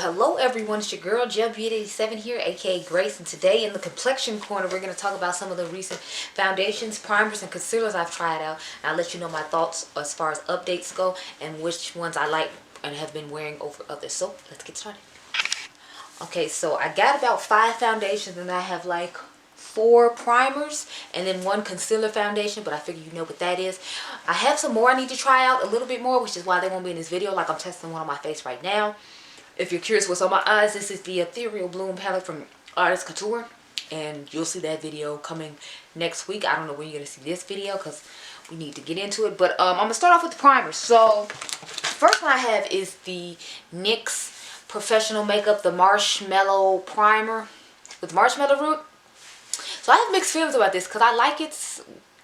Hello everyone, it's your girl Beauty87 here, aka Grace, and today in the Complexion Corner we're going to talk about some of the recent foundations, primers, and concealers I've tried out. And I'll let you know my thoughts as far as updates go and which ones I like and have been wearing over others. So let's get started. Okay, so I got about 5 foundations and I have like 4 primers and then 1 concealer foundation, but I figure you know what that is. I have some more I need to try out a little bit more, which is why they won't be in this video. Like, I'm testing one on my face right now. If you're curious what's on my eyes, this is the Ethereal Bloom palette from Artist Couture, and you'll see that video coming next week. I don't know when you're gonna see this video because we need to get into it, but I'm gonna start off with the primer. So first one I have is the NYX Professional Makeup, the Marshmallow Primer with marshmallow root. So I have mixed feelings about this because I like it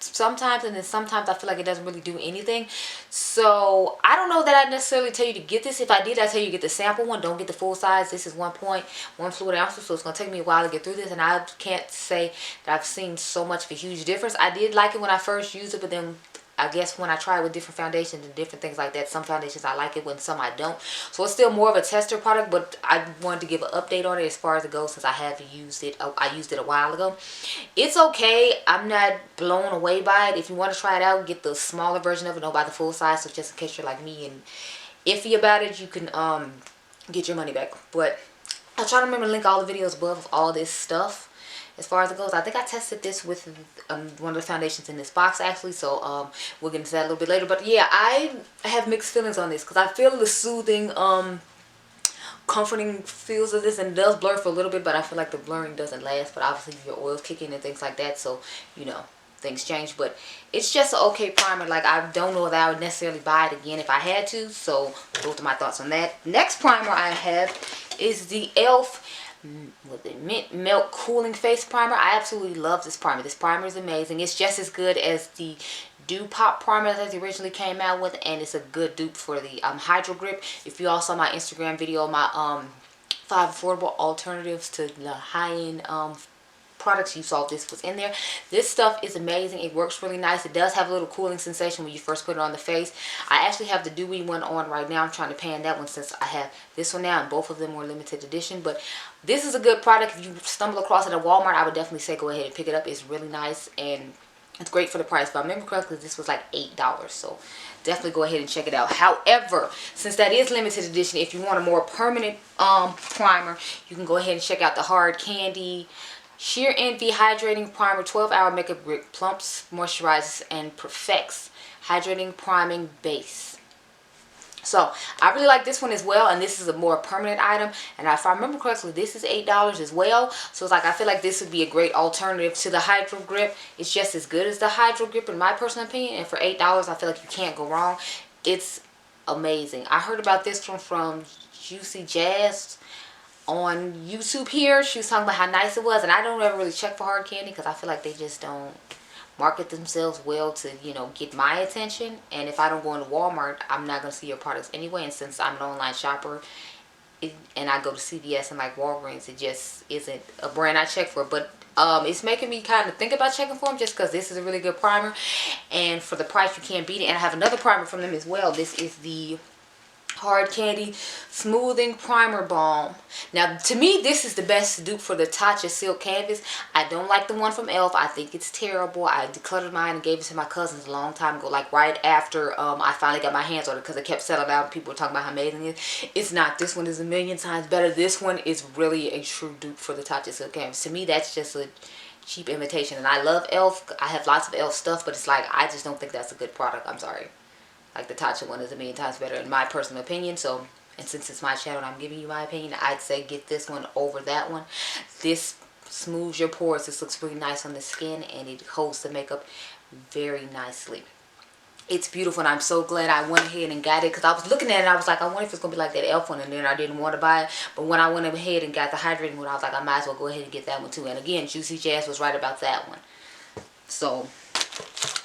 sometimes, and then sometimes I feel like it doesn't really do anything. So I don't know that I'd necessarily tell you to get this. If I did, I'd tell you to get the sample one. Don't get the full size. This is 1.1 fluid ounces, so it's going to take me a while to get through this, and I can't say that I've seen so much of a huge difference. I did like it when I first used it, but then I guess when I try it with different foundations and different things like that, some foundations I like it when some I don't. So it's still more of a tester product, but I wanted to give an update on it as far as it goes since I have used it. I used it a while ago. It's okay. I'm not blown away by it. If you want to try it out, get the smaller version of it. Don't buy the full size. So just in case you're like me and iffy about it, you can get your money back. But I'll try to remember to link all the videos above of all this stuff. As far as it goes, I think I tested this with one of the foundations in this box actually, so we'll get into that a little bit later. But yeah, I have mixed feelings on this because I feel the soothing, comforting feels of this, and it does blur for a little bit, but I feel like the blurring doesn't last. But obviously your oil's kicking and things like that, so you know, things change. But it's just an okay primer. Like, I don't know that I would necessarily buy it again if I had to. So those are my thoughts on that. Next primer I have is the e.l.f. with the Mint Milk Cooling Face Primer. I absolutely love this primer. This primer is amazing. It's just as good as the Dew Pop primer that they originally came out with, and it's a good dupe for the Hydro Grip. If you all saw my Instagram video, my 5 affordable alternatives to the high-end products, you saw this was in there. This stuff is amazing. It works really nice. It does have a little cooling sensation when you first put it on the face. I actually have the dewy one on right now. I'm trying to pan that one since I have this one now, and both of them were limited edition. But this is a good product. If you stumble across it at Walmart, I would definitely say go ahead and pick it up. It's really nice and it's great for the price. If I remember correctly, this was like $8, so definitely go ahead and check it out. However, since that is limited edition, if you want a more permanent primer, you can go ahead and check out the Hard Candy Sheer Envy Hydrating Primer 12-Hour Makeup Grip. Plumps, moisturizes, and perfects hydrating priming base. So I really like this one as well, and this is a more permanent item. And if I remember correctly, this is $8 as well. So it's like, I feel like this would be a great alternative to the Hydro Grip. It's just as good as the Hydro Grip in my personal opinion, and for $8, I feel like you can't go wrong. It's amazing. I heard about this one from Juicy Jazz on YouTube here. She was talking about how nice it was, and I don't ever really check for Hard Candy because I feel like they just don't market themselves well to, you know, get my attention. And if I don't go into Walmart, I'm not going to see your products anyway. And since I'm an online shopper and I go to CVS and like Walgreens, it just isn't a brand I check for. But it's making me kind of think about checking for them just because this is a really good primer, and for the price you can't beat it. And I have another primer from them as well. This is the Hard Candy Smoothing Primer Balm. Now, to me, this is the best dupe for the Tatcha Silk Canvas. I don't like the one from e.l.f. I think it's terrible. I decluttered mine and gave it to my cousins a long time ago, like right after I finally got my hands on it, because it kept settling out and people were talking about how amazing it is. It's not. This one is a million times better. This one is really a true dupe for the Tatcha Silk Canvas. To me, that's just a cheap imitation. And I love e.l.f. I have lots of e.l.f. stuff, but it's like, I just don't think that's a good product. I'm sorry. Like, the Tatcha one is a million times better in my personal opinion. So, and since it's my channel and I'm giving you my opinion, I'd say get this one over that one. This smooths your pores. This looks really nice on the skin, and it holds the makeup very nicely. It's beautiful, and I'm so glad I went ahead and got it, because I was looking at it and I was like, I wonder if it's going to be like that e.l.f. one, and then I didn't want to buy it. But when I went ahead and got the hydrating one, I was like, I might as well go ahead and get that one too. And again, Juicy Jazz was right about that one. So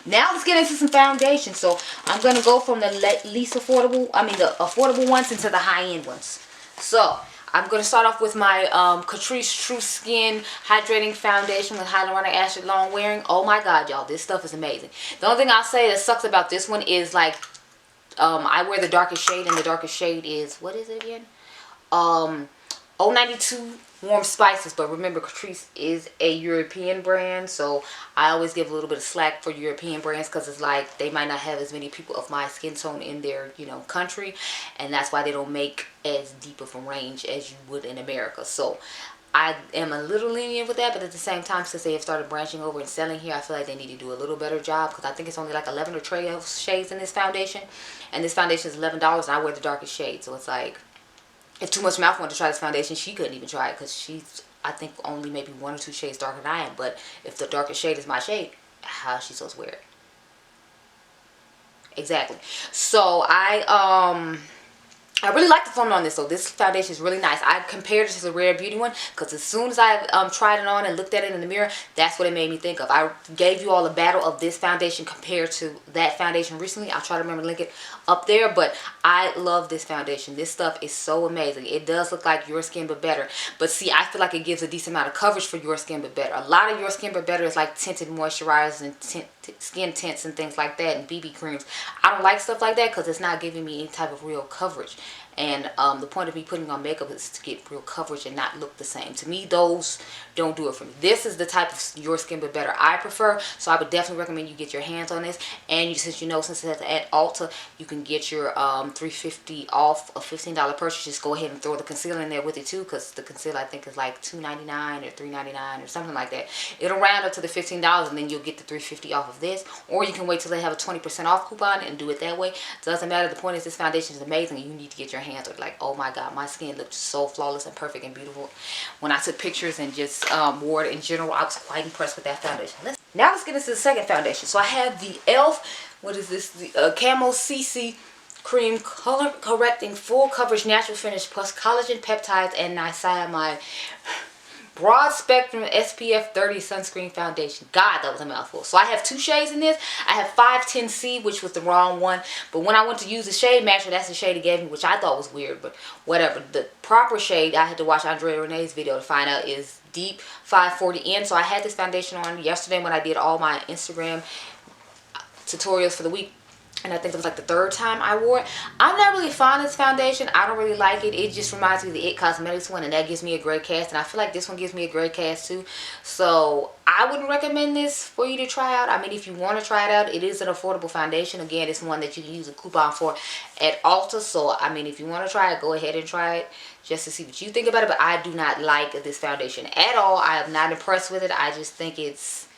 now let's get into some foundation. So I'm going to go from the least affordable, the affordable ones into the high-end ones. So I'm going to start off with my Catrice True Skin Hydrating Foundation with Hyaluronic Acid Long Wearing. Oh my god, y'all, this stuff is amazing. The only thing I'll say that sucks about this one is, like, I wear the darkest shade, and the darkest shade is, what is it again? 092 Warm Spices, but remember Catrice is a European brand, so I always give a little bit of slack for European brands because it's like they might not have as many people of my skin tone in their, you know, country, and that's why they don't make as deep of a range as you would in America. So I am a little lenient with that, but at the same time, since they have started branching over and selling here, I feel like they need to do a little better job, because I think it's only like 11 or 12 shades in this foundation, and this foundation is $11, and I wear the darkest shade, so it's like, if Too Much Mouth wanted to try this foundation, she couldn't even try it, because she's, I think, only maybe 1 or 2 shades darker than I am. But if the darkest shade is my shade, how is she supposed to wear it? Exactly. So I really like the formula on this, so this foundation is really nice. I compared it to the Rare Beauty one, because as soon as I tried it on and looked at it in the mirror, that's what it made me think of. I gave you all a battle of this foundation compared to that foundation recently. I'll try to remember to link it up there, but I love this foundation. This stuff is so amazing. It does look like Your Skin But Better, but see, I feel like it gives a decent amount of coverage for Your Skin But Better. A lot of Your Skin But Better is like tinted moisturizers and skin tints and things like that, and BB creams. I don't like stuff like that because it's not giving me any type of real coverage. And the point of me putting on makeup is to get real coverage and not look the same. To me, those don't do it for me. This is the type of Your Skin But Better I prefer, so I would definitely recommend you get your hands on this. And since it's at Ulta, you can get your $3.50 off a $15 purchase. Just go ahead and throw the concealer in there with it too, because the concealer I think is like $2.99 or $3.99 or something like that. It'll round up to the $15, and then you'll get the $3.50 off of this. Or you can wait till they have a 20% off coupon and do it that way. Doesn't matter. The point is, this foundation is amazing, and you need to get your hands on it. Like, oh my god, my skin looked so flawless and perfect and beautiful when I took pictures and just wore it in general. I was quite impressed with that foundation. Now let's get into the second foundation. So I have the e.l.f. what is this, the Camel Cc Cream Color Correcting Full Coverage Natural Finish plus Collagen Peptides and Niacinamide Broad Spectrum SPF 30 Sunscreen Foundation. God, that was a mouthful. So I have 2 shades in this. I have 510C, which was the wrong one. But when I went to use the shade matcher, that's the shade it gave me, which I thought was weird. But whatever. The proper shade, I had to watch Andrea Renee's video to find out, is Deep 540N. So I had this foundation on yesterday when I did all my Instagram tutorials for the week. And I think it was like the 3rd time I wore it. I'm not really fond of this foundation. I don't really like it. It just reminds me of the It Cosmetics one, and that gives me a gray cast. And I feel like this one gives me a gray cast too. So I wouldn't recommend this for you to try out. I mean, if you want to try it out, it is an affordable foundation. Again, it's one that you can use a coupon for at Ulta. So, I mean, if you want to try it, go ahead and try it just to see what you think about it. But I do not like this foundation at all. I am not impressed with it. I just think it's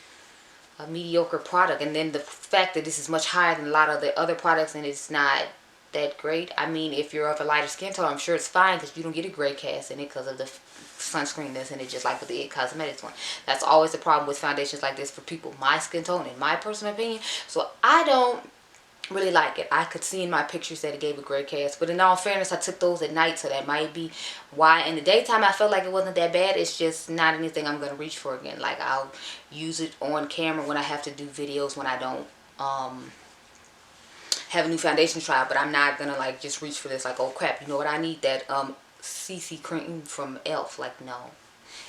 a mediocre product, and then the fact that this is much higher than a lot of the other products and it's not that great. I mean, if you're of a lighter skin tone, I'm sure it's fine because you don't get a gray cast in it because of the sunscreen that's in it, just like with the It Cosmetics one. That's always the problem with foundations like this for people my skin tone, in my personal opinion. So I don't really like it. I could see in my pictures that it gave a gray cast, but in all fairness, I took those at night, so that might be why. In the daytime, I felt like it wasn't that bad. It's just not anything I'm going to reach for again. Like, I'll use it on camera when I have to do videos, when I don't have a new foundation to try, but I'm not going to like just reach for this like, oh crap, you know what, I need that CC cream from e.l.f. Like, no.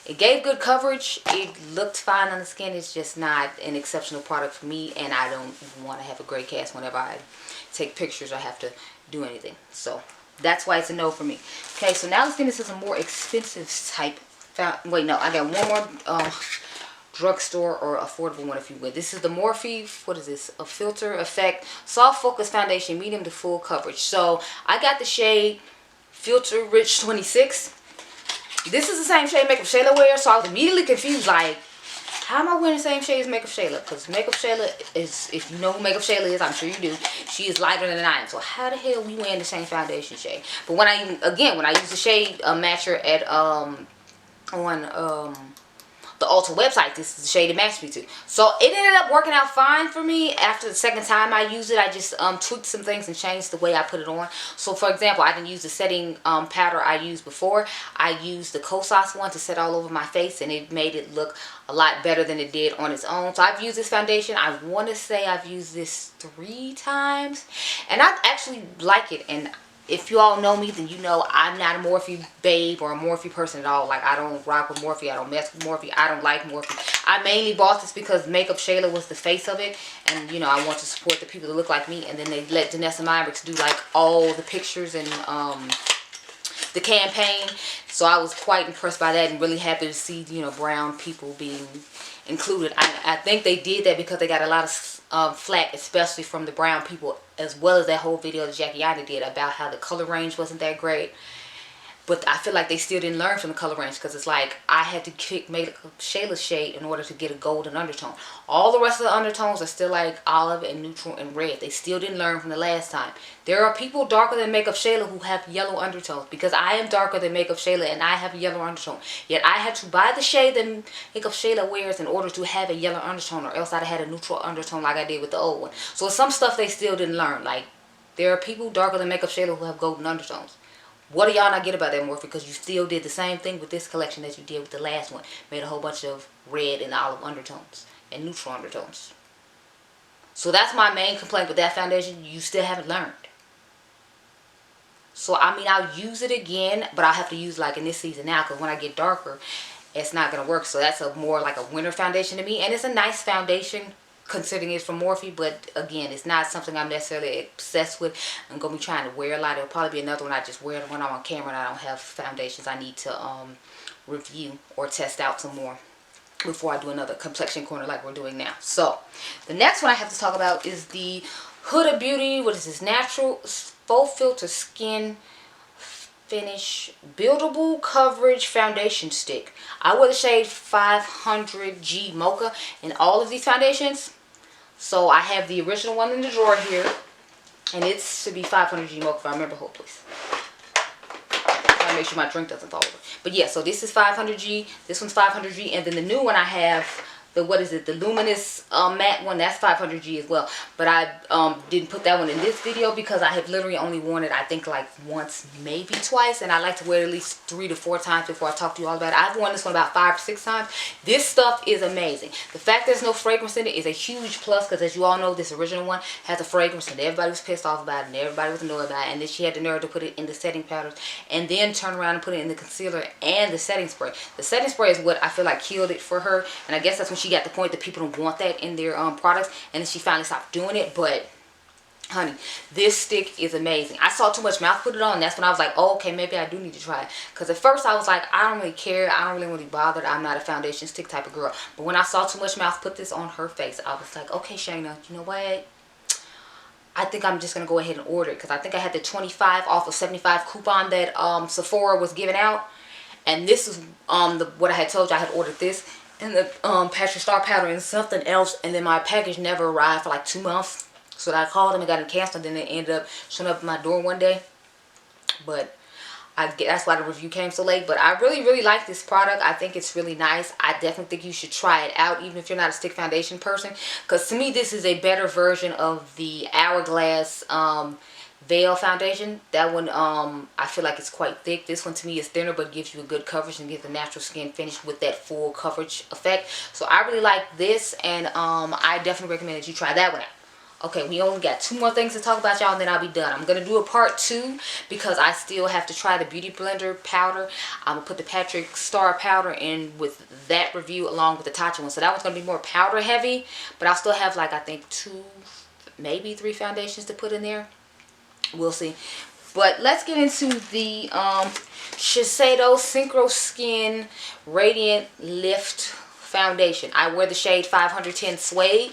It gave good coverage. It looked fine on the skin. It's just not an exceptional product for me, and I don't want to have a gray cast whenever I take pictures or have to do anything. So that's why it's a no for me. Okay, so now let's get into some more expensive type. Wait, no, I got one more drugstore or affordable one, if you will. This is the Morphe, what is this? A Filter Effect Soft Focus Foundation, medium to full coverage. So I got the shade Filter Rich 26. This is the same shade Makeup Shayla wears, so I was immediately confused, like, how am I wearing the same shade as Makeup Shayla? Because Makeup Shayla is, if you know who Makeup Shayla is, I'm sure you do, she is lighter than I am. So how the hell are we wearing the same foundation shade? But when I use the shade matcher at the Ulta website, this is the shade it matched me to. So it ended up working out fine for me. After the second time I used it, I just tweaked some things and changed the way I put it on. So for example, I didn't use the setting powder I used before. I used the Kosas one to set all over my face, and it made it look a lot better than it did on its own. So I've used this foundation. I want to say I've used this 3 times, and I actually like it. And if you all know me, then you know I'm not a Morphe babe or a Morphe person at all. Like, I don't rock with Morphe. I don't mess with Morphe. I don't like Morphe. I mainly bought this because Makeup Shayla was the face of it. And, you know, I want to support the people that look like me. And then they let Danessa Myrick do, like, all the pictures and the campaign. So I was quite impressed by that and really happy to see, you know, brown people being included. I think they did that because they got a lot of flack, especially from the brown people, as well as that whole video that Jackie Aina did about how the color range wasn't that great. But I feel like they still didn't learn from the color range, because it's like I had to make a Shayla shade in order to get a golden undertone. All the rest of the undertones are still like olive and neutral and red. They still didn't learn from the last time. There are people darker than Makeup Shayla who have yellow undertones, because I am darker than Makeup Shayla and I have a yellow undertone. Yet I had to buy the shade that Makeup Shayla wears in order to have a yellow undertone, or else I'd have had a neutral undertone like I did with the old one. So some stuff they still didn't learn. Like, there are people darker than Makeup Shayla who have golden undertones. What do y'all not get about that, Morphe? Because you still did the same thing with this collection that you did with the last one. Made a whole bunch of red and olive undertones and neutral undertones. So that's my main complaint with that foundation. You still haven't learned. So, I mean, I'll use it again, but I'll have to use like in this season now, because when I get darker, it's not going to work. So that's a more like a winter foundation to me. And it's a nice foundation, considering it's from Morphe, but again, it's not something I'm necessarily obsessed with. I'm gonna be trying to wear a lot. It'll probably be another one I just wear when I'm on camera and I don't have foundations I need to review or test out some more before I do another complexion corner like we're doing now. So the next one I have to talk about is the Huda Beauty, what is this, natural full filter skin finish buildable coverage foundation stick. I wear the shade 500G Mocha in all of these foundations. So I have the original one in the drawer here, and it should be 500G Mocha if I remember. Hold please. Try to make sure my drink doesn't fall over. But yeah, so this is 500G, this one's 500G, and then the new one I have, the, what is it, the luminous matte one, that's 500G as well. But I didn't put that one in this video because I have literally only worn it, I think, like once, maybe twice, and I like to wear it at least 3 to 4 times before I talk to you all about it. I've worn this one about 5 or 6 times. This stuff is amazing. The fact there's no fragrance in it is a huge plus, because as you all know, this original one has a fragrance and everybody was pissed off about it and everybody was annoyed about it, and then she had the nerve to put it in the setting powders and then turn around and put it in the concealer and the setting spray. The setting spray is what I feel like killed it for her, and I guess that's when she got the point that people don't want that in their products, and then she finally stopped doing it. But honey, this stick is amazing. I saw too much mouth put it on, and that's when I was like, oh, okay, maybe I do need to try it. Because at first I was like, I don't really care, I don't really bother, I'm not a foundation stick type of girl. But when I saw too much mouth put this on her face, I was like, okay, Shayna, you know what, I think I'm just going to go ahead and order it, because I think I had the 25 off of 75 coupon that Sephora was giving out. And this is what I had told you. I had ordered this and the Patrick Star powder and something else, and then my package never arrived for like 2 months. So I called them and got it canceled, and then it ended up showing up at my door one day. But that's why the review came so late. But I really like this product. I think it's really nice. I definitely think you should try it out, even if you're not a stick foundation person, because to me this is a better version of the Hourglass Veil foundation. That one I feel like it's quite thick. This one to me is thinner, but gives you a good coverage and gives the natural skin finish with that full coverage effect. So I really like this, and I definitely recommend that you try that one out. Okay, we only got 2 more things to talk about, y'all, and then I'll be done. I'm going to do a part 2 because I still have to try the Beauty Blender powder. I'm going to put the Patrick Star powder in with that review along with the Tatcha one. So that one's going to be more powder heavy, but I'll still have like, I think 2, maybe 3 foundations to put in there. We'll see. But let's get into the Shiseido Synchro Skin Radiant Lift Foundation. I wear the shade 510 Suede.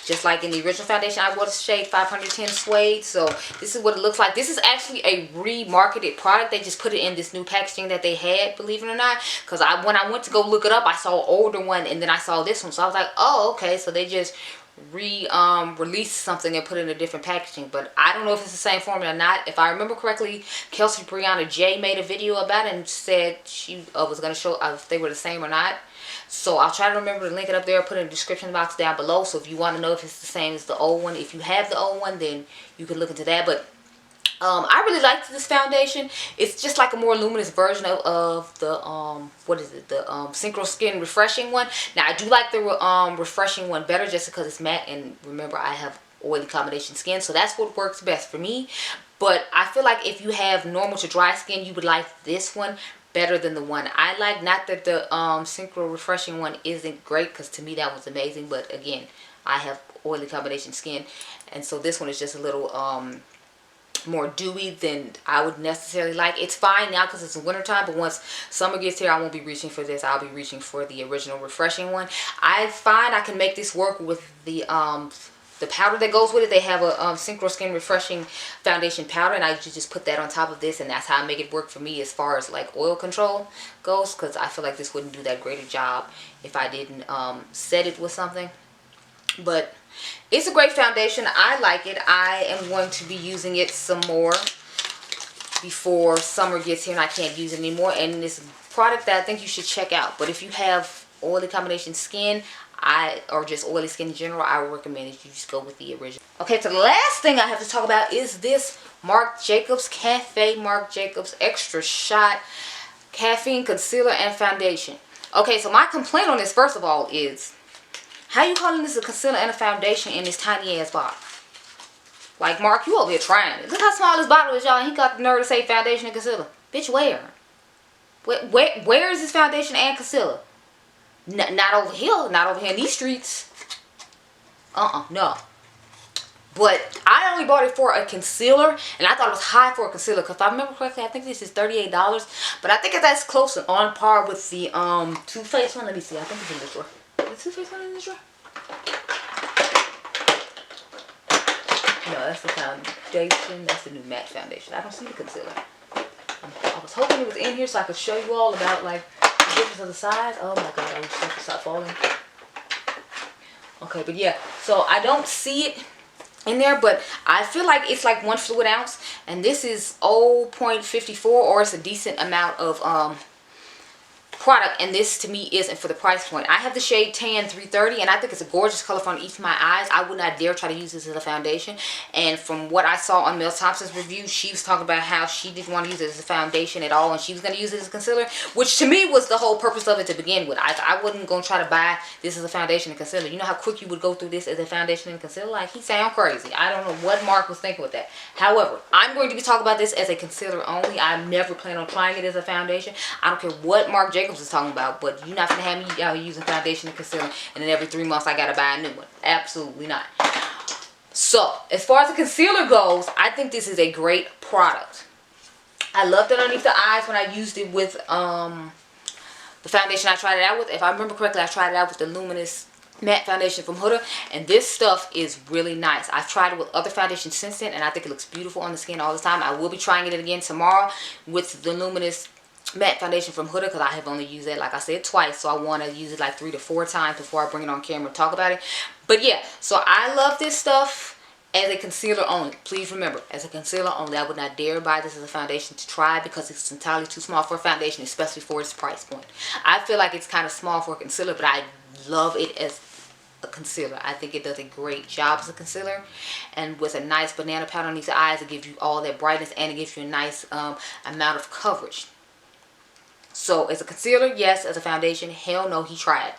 Just like in the original foundation, I wore the shade 510 Suede. So this is what it looks like. This is actually a remarketed product. They just put it in this new packaging that they had, believe it or not. Because when I went to go look it up, I saw an older one, and then I saw this one. So I was like, oh, okay. So they just released something and put it in a different packaging. But I don't know if it's the same formula or not. If I remember correctly, Kelsey Brianna J made a video about it and said she was going to show if they were the same or not. So I'll try to remember to link it up there, put it in the description box down below. So if you want to know if it's the same as the old one, if you have the old one, then you can look into that. But I really liked this foundation. It's just like a more luminous version of the what is it, the Synchro Skin Refreshing one. Now I do like the refreshing one better just because it's matte, and remember I have oily combination skin, so that's what works best for me. But I feel like if you have normal to dry skin, you would like this one better than the one I like. Not that the Synchro Refreshing one isn't great, because to me that was amazing, but again, I have oily combination skin, and so this one is just a little more dewy than I would necessarily like. It's fine now because it's winter time, but once summer gets here, I won't be reaching for this. I'll be reaching for the original refreshing one. I find I can make this work with the powder that goes with it. They have a Synchro Skin Refreshing Foundation powder, and I usually just put that on top of this, and that's how I make it work for me as far as like oil control goes, because I feel like this wouldn't do that great a job if I didn't set it with something. But it's a great foundation. I like it. I am going to be using it some more before summer gets here and I can't use it anymore. And this product that I think you should check out. But if you have oily combination skin, or just oily skin in general, I would recommend that you just go with the original. Okay, so the last thing I have to talk about is this Marc Jacobs Cafe Marc Jacobs Extra Shot Caffeine Concealer and Foundation. Okay, so my complaint on this, first of all, is how you calling this a concealer and a foundation in this tiny ass bottle? Like, Marc, you over here trying it. Look how small this bottle is, y'all. And he got the nerve to say foundation and concealer. Bitch, where? Where is this foundation and concealer? Not over here. Not over here in these streets. No. But I only bought it for a concealer, and I thought it was high for a concealer. Because if I remember correctly, I think this is $38. But I think that's close and on par with the Too Faced one. Let me see. I think it's in this drawer. Is the Too Faced one in this drawer? No, that's the foundation. That's the new matte foundation. I don't see the concealer. I was hoping it was in here so I could show you all about like the difference of the size. Oh my god, I wish stuff would stop falling. Okay, but yeah, so I don't see it in there, but I feel like it's like 1 fluid ounce, and this is 0.54, or it's a decent amount of product, and this to me isn't for the price point. I have the shade Tan 330, and I think it's a gorgeous color for each of my eyes. I would not dare try to use this as a foundation, and from what I saw on Mel Thompson's review, she was talking about how she didn't want to use it as a foundation at all, and she was going to use it as a concealer, which to me was the whole purpose of it to begin with. I wasn't going to try to buy this as a foundation and concealer. You know how quick you would go through this as a foundation and concealer? Like, he sound crazy. I don't know what Marc was thinking with that. However, I'm going to be talking about this as a concealer only. I never plan on trying it as a foundation. I don't care what Marc Jacobs is talking about, but you're not gonna have me out using foundation and concealer and then every 3 months I gotta buy a new one. Absolutely not. So as far as the concealer goes, I think this is a great product. I loved it underneath the eyes when I used it with the foundation I tried it out with. If I remember correctly, I tried it out with the Luminous Matte Foundation from Huda, and this stuff is really nice. I've tried it with other foundations since then, and I think it looks beautiful on the skin all the time. I will be trying it again tomorrow with the Luminous Matte Foundation from Huda, because I have only used it, like I said, twice, so I want to use it like 3 to 4 times before I bring it on camera and talk about it. But yeah, so I love this stuff as a concealer only. Please remember, as a concealer only. I would not dare buy this as a foundation to try, because it's entirely too small for a foundation, especially for its price point. I feel like it's kind of small for a concealer, but I love it as a concealer. I think it does a great job as a concealer, and with a nice banana powder underneath the eyes, it gives you all that brightness, and it gives you a nice amount of coverage. So as a concealer, yes. As a foundation, hell no, he tried.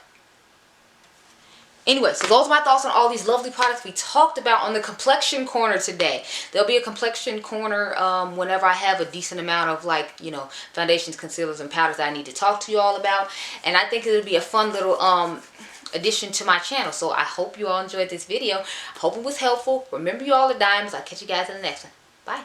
Anyway, so those are my thoughts on all these lovely products we talked about on the Complexion Corner today. There'll be a Complexion Corner whenever I have a decent amount of, like, you know, foundations, concealers, and powders that I need to talk to you all about. And I think it'll be a fun little addition to my channel. So I hope you all enjoyed this video. I hope it was helpful. Remember, you all are diamonds. I'll catch you guys in the next one. Bye.